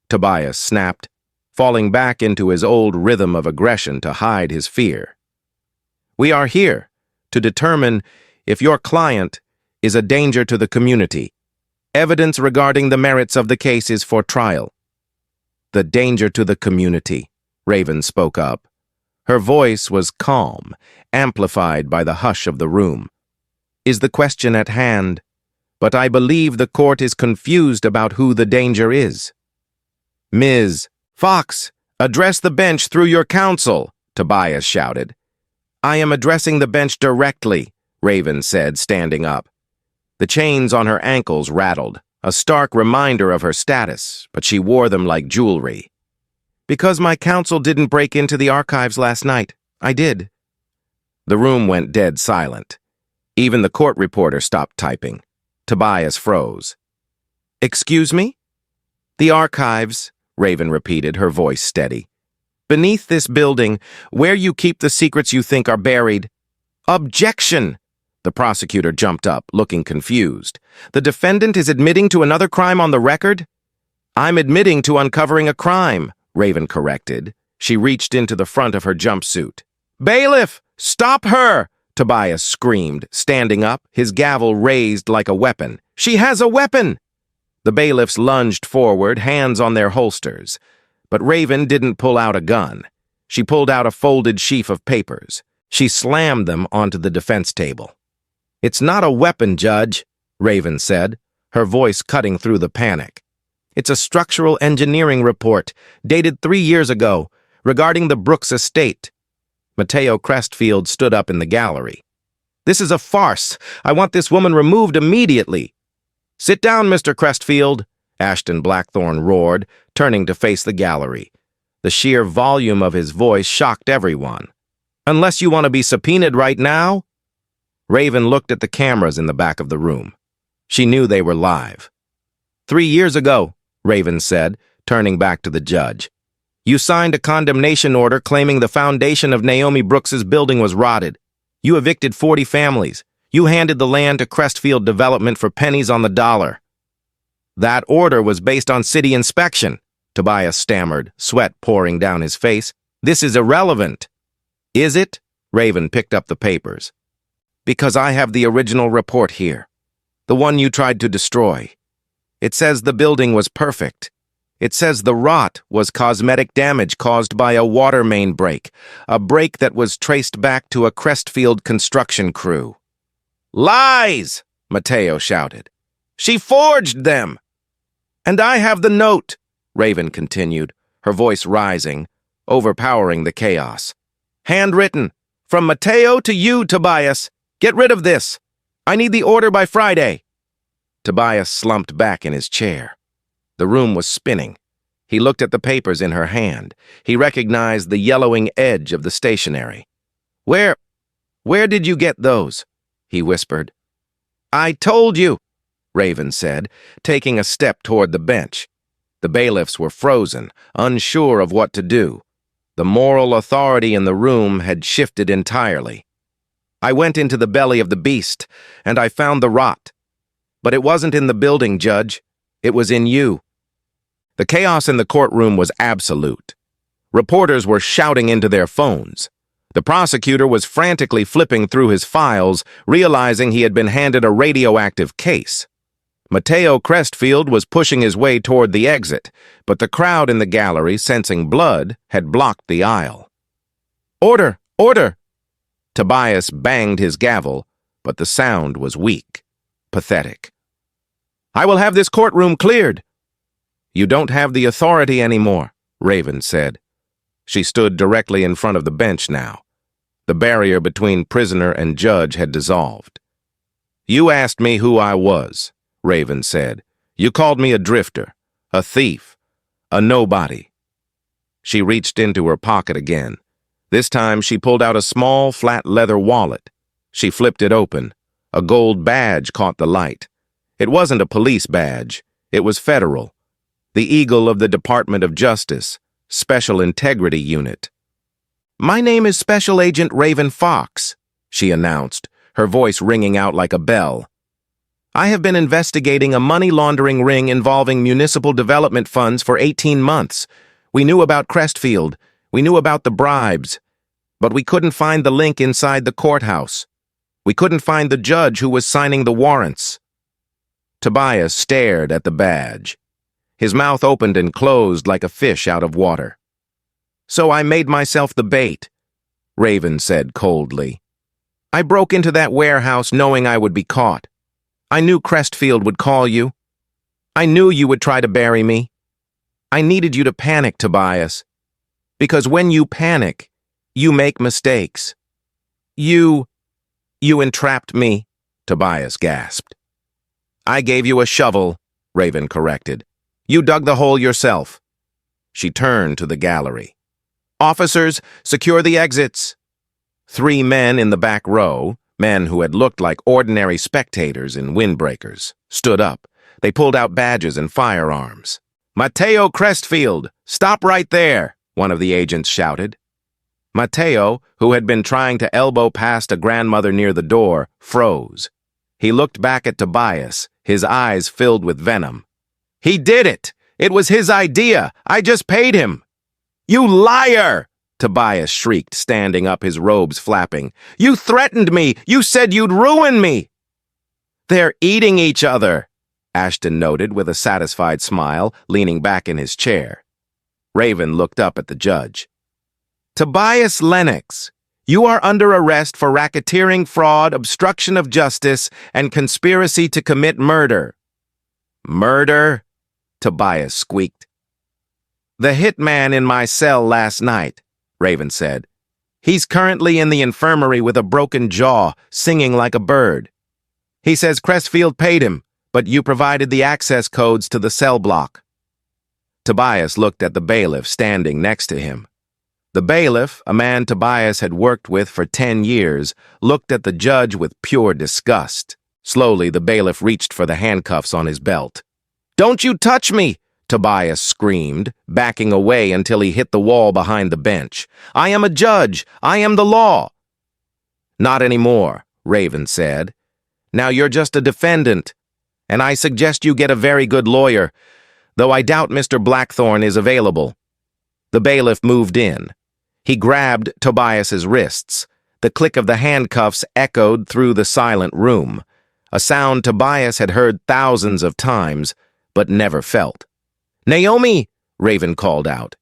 Tobias snapped, falling back into his old rhythm of aggression to hide his fear. "We are here to determine if your client is a danger to the community. Evidence regarding the merits of the case is for trial." "The danger to the community," Raven spoke up. Her voice was calm, amplified by the hush of the room. "Is the question at hand, but I believe the court is confused about who the danger is." "Ms. Fox, address the bench through your counsel," Tobias shouted. "I am addressing the bench directly," Raven said, standing up. The chains on her ankles rattled, a stark reminder of her status, but she wore them like jewelry. "Because my counsel didn't break into the archives last night. I did." The room went dead silent. Even the court reporter stopped typing. Tobias froze. "Excuse me?" "The archives," Raven repeated, her voice steady. "Beneath this building, where you keep the secrets you think are buried." "Objection!" The prosecutor jumped up, looking confused. "The defendant is admitting to another crime on the record?" "I'm admitting to uncovering a crime," Raven corrected. She reached into the front of her jumpsuit. "Bailiff, stop her!" Tobias screamed, standing up, his gavel raised like a weapon. "She has a weapon!" The bailiffs lunged forward, hands on their holsters. But Raven didn't pull out a gun. She pulled out a folded sheaf of papers. She slammed them onto the defense table. "It's not a weapon, Judge," Raven said, her voice cutting through the panic. "It's a structural engineering report, dated 3 years ago, regarding the Brooks estate." Mateo Crestfield stood up in the gallery. "This is a farce. I want this woman removed immediately." "Sit down, Mr. Crestfield," Ashton Blackthorne roared, turning to face the gallery. The sheer volume of his voice shocked everyone. "Unless you want to be subpoenaed right now?" Raven looked at the cameras in the back of the room. She knew they were live. 3 years ago, Raven said, turning back to the judge, "you signed a condemnation order claiming the foundation of Naomi Brooks's building was rotted. You evicted 40 families. You handed the land to Crestfield Development for pennies on the dollar." "That order was based on city inspection," Tobias stammered, sweat pouring down his face. "This is irrelevant." "Is it?" Raven picked up the papers. "Because I have the original report here. The one you tried to destroy. It says the building was perfect. It says the rot was cosmetic damage caused by a water main break, a break that was traced back to a Crestfield construction crew." "Lies!" Mateo shouted. "She forged them!" "And I have the note," Raven continued, her voice rising, overpowering the chaos. "Handwritten. From Mateo to you, Tobias. Get rid of this. I need the order by Friday." Tobias slumped back in his chair. The room was spinning. He looked at the papers in her hand. He recognized the yellowing edge of the stationery. Where did you get those?" he whispered. "I told you," Raven said, taking a step toward the bench. The bailiffs were frozen, unsure of what to do. The moral authority in the room had shifted entirely. "I went into the belly of the beast, and I found the rot. But it wasn't in the building, Judge. It was in you." The chaos in the courtroom was absolute. Reporters were shouting into their phones. The prosecutor was frantically flipping through his files, realizing he had been handed a radioactive case. Mateo Crestfield was pushing his way toward the exit, but the crowd in the gallery, sensing blood, had blocked the aisle. "Order! Order!" Tobias banged his gavel, but the sound was weak, pathetic. "I will have this courtroom cleared." "You don't have the authority anymore," Raven said. She stood directly in front of the bench now. The barrier between prisoner and judge had dissolved. "You asked me who I was," Raven said. "You called me a drifter, a thief, a nobody." She reached into her pocket again. This time she pulled out a small, flat leather wallet. She flipped it open. A gold badge caught the light. It wasn't a police badge. It was federal. The eagle of the Department of Justice, Special Integrity Unit. "My name is Special Agent Raven Fox," she announced, her voice ringing out like a bell. "I have been investigating a money laundering ring involving municipal development funds for 18 months. We knew about Crestfield. We knew about the bribes. But we couldn't find the link inside the courthouse. We couldn't find the judge who was signing the warrants." Tobias stared at the badge. His mouth opened and closed like a fish out of water. "So I made myself the bait," Raven said coldly. "I broke into that warehouse knowing I would be caught. I knew Crestfield would call you. I knew you would try to bury me. I needed you to panic, Tobias. Because when you panic, you make mistakes. You entrapped me," Tobias gasped. "I gave you a shovel," Raven corrected. "You dug the hole yourself." She turned to the gallery. "Officers, secure the exits." 3 men in the back row, men who had looked like ordinary spectators in windbreakers, stood up. They pulled out badges and firearms. "Mateo Crestfield, stop right there," one of the agents shouted. Mateo, who had been trying to elbow past a grandmother near the door, froze. He looked back at Tobias, his eyes filled with venom. "He did it! It was his idea! I just paid him!" "You liar!" Tobias shrieked, standing up, his robes flapping. "You threatened me! You said you'd ruin me!" "They're eating each other," Ashton noted with a satisfied smile, leaning back in his chair. Raven looked up at the judge. "Tobias Lennox, you are under arrest for racketeering, fraud, obstruction of justice, and conspiracy to commit murder." "Murder?" Tobias squeaked. "The hitman in my cell last night," Raven said. "He's currently in the infirmary with a broken jaw, singing like a bird. He says Crestfield paid him, but you provided the access codes to the cell block." Tobias looked at the bailiff standing next to him. The bailiff, a man Tobias had worked with for 10 years, looked at the judge with pure disgust. Slowly, the bailiff reached for the handcuffs on his belt. "Don't you touch me!" Tobias screamed, backing away until he hit the wall behind the bench. "I am a judge. I am the law." "Not anymore," Raven said. "Now you're just a defendant, and I suggest you get a very good lawyer, though I doubt Mr. Blackthorne is available." The bailiff moved in. He grabbed Tobias's wrists. The click of the handcuffs echoed through the silent room, a sound Tobias had heard thousands of times, but never felt. "Naomi!" Raven called out.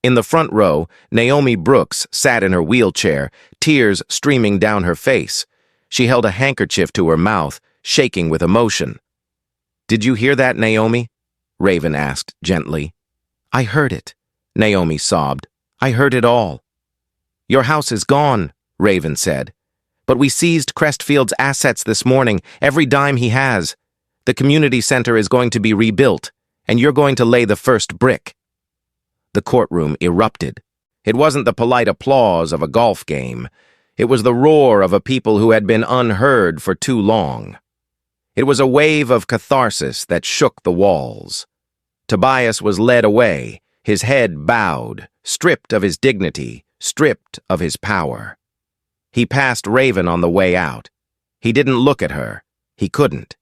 In the front row, Naomi Brooks sat in her wheelchair, tears streaming down her face. She held a handkerchief to her mouth, shaking with emotion. "Did you hear that, Naomi?" Raven asked gently. "I heard it," Naomi sobbed. "I heard it all." "Your house is gone," Raven said. "But we seized Crestfield's assets this morning, every dime he has. The community center is going to be rebuilt, and you're going to lay the first brick." The courtroom erupted. It wasn't the polite applause of a golf game. It was the roar of a people who had been unheard for too long. It was a wave of catharsis that shook the walls. Tobias was led away, his head bowed, stripped of his dignity, stripped of his power. He passed Raven on the way out. He didn't look at her. He couldn't.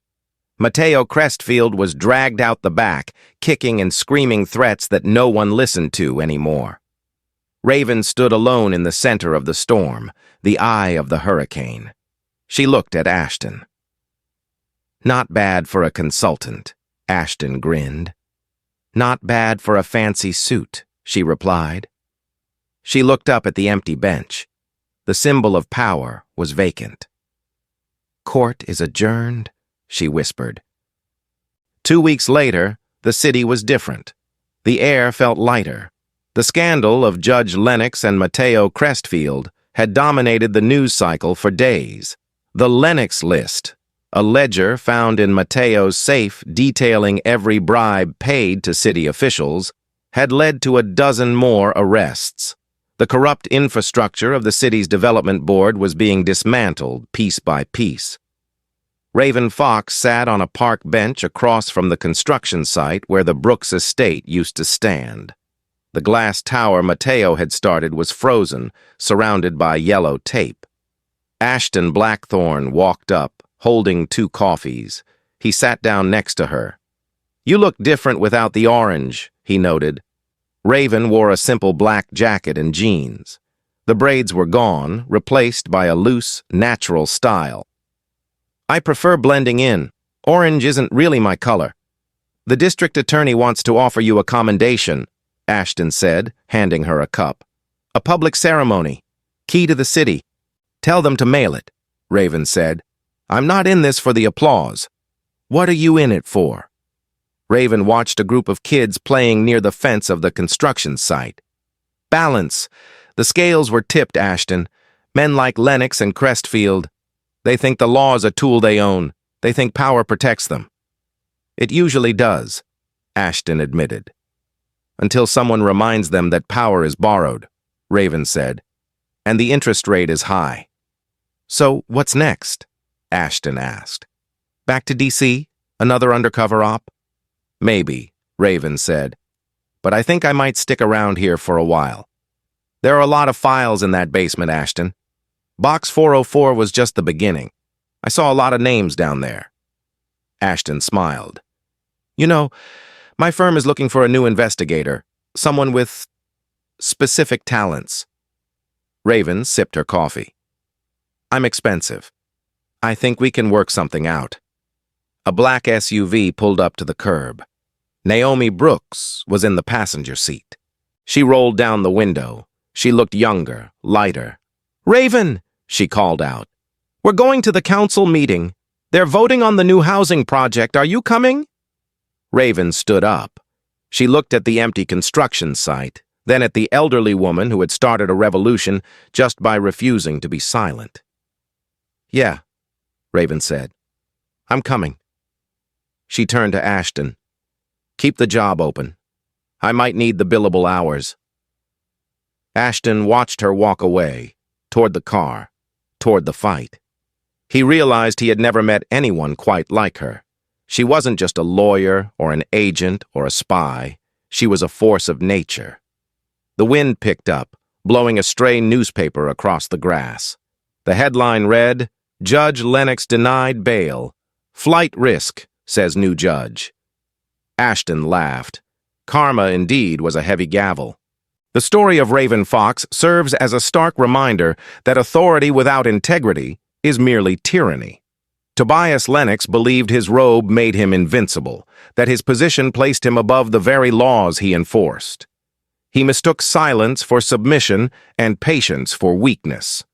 Mateo Crestfield was dragged out the back, kicking and screaming threats that no one listened to anymore. Raven stood alone in the center of the storm, the eye of the hurricane. She looked at Ashton. "Not bad for a consultant," Ashton grinned. "Not bad for a fancy suit," she replied. She looked up at the empty bench. The symbol of power was vacant. "Court is adjourned," she whispered. 2 weeks later, the city was different. The air felt lighter. The scandal of Judge Lennox and Mateo Crestfield had dominated the news cycle for days. The Lennox list, a ledger found in Mateo's safe detailing every bribe paid to city officials, had led to a dozen more arrests. The corrupt infrastructure of the city's development board was being dismantled piece by piece. Raven Fox sat on a park bench across from the construction site where the Brooks estate used to stand. The glass tower Mateo had started was frozen, surrounded by yellow tape. Ashton Blackthorne walked up, holding 2 coffees. He sat down next to her. "You look different without the orange," he noted. Raven wore a simple black jacket and jeans. The braids were gone, replaced by a loose, natural style. "I prefer blending in. Orange isn't really my color." "The district attorney wants to offer you a commendation," Ashton said, handing her a cup. "A public ceremony. Key to the city. Tell them to mail it," Raven said. "I'm not in this for the applause." "What are you in it for?" Raven watched a group of kids playing near the fence of the construction site. "Balance. The scales were tipped, Ashton. Men like Lennox and Crestfield. They think the law is a tool they own. They think power protects them." "It usually does," Ashton admitted. "Until someone reminds them that power is borrowed," Raven said, "and the interest rate is high." "So what's next?" Ashton asked. "Back to D.C.? Another undercover op?" "Maybe," Raven said. "But I think I might stick around here for a while. There are a lot of files in that basement, Ashton. Box 404 was just the beginning. I saw a lot of names down there." Ashton smiled. "You know, my firm is looking for a new investigator, someone with specific talents." Raven sipped her coffee. "I'm expensive. I think we can work something out." A black SUV pulled up to the curb. Naomi Brooks was in the passenger seat. She rolled down the window. She looked younger, lighter. "Raven!" she called out. "We're going to the council meeting. They're voting on the new housing project. Are you coming?" Raven stood up. She looked at the empty construction site, then at the elderly woman who had started a revolution just by refusing to be silent. "Yeah," Raven said. "I'm coming." She turned to Ashton. "Keep the job open." I might need the billable hours. Ashton watched her walk away, toward the car, toward the fight. He realized he had never met anyone quite like her. She wasn't just a lawyer or an agent or a spy. She was a force of nature. The wind picked up, blowing a stray newspaper across the grass. The headline read, "Judge Lennox denied bail. Flight risk, says new judge." Ashton laughed. Karma indeed was a heavy gavel. The story of Raven Fox serves as a stark reminder that authority without integrity is merely tyranny. Tobias Lennox believed his robe made him invincible, that his position placed him above the very laws he enforced. He mistook silence for submission and patience for weakness.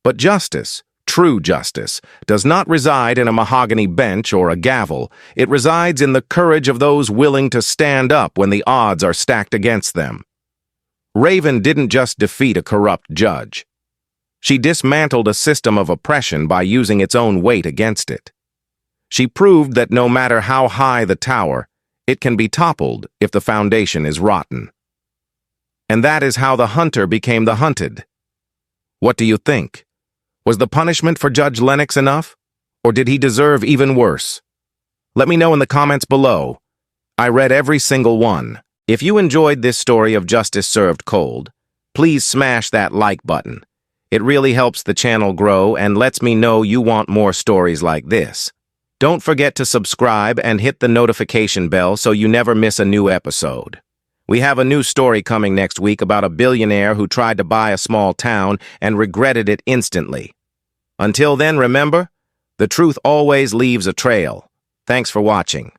But justice, true justice, does not reside in a mahogany bench or a gavel. It resides in the courage of those willing to stand up when the odds are stacked against them. Raven didn't just defeat a corrupt judge. She dismantled a system of oppression by using its own weight against it. She proved that no matter how high the tower, it can be toppled if the foundation is rotten. And that is how the hunter became the hunted. What do you think? Was the punishment for Judge Lennox enough? Or did he deserve even worse? Let me know in the comments below. I read every single one. If you enjoyed this story of justice served cold, please smash that like button. It really helps the channel grow and lets me know you want more stories like this. Don't forget to subscribe and hit the notification bell so you never miss a new episode. We have a new story coming next week about a billionaire who tried to buy a small town and regretted it instantly. Until then, remember, the truth always leaves a trail. Thanks for watching.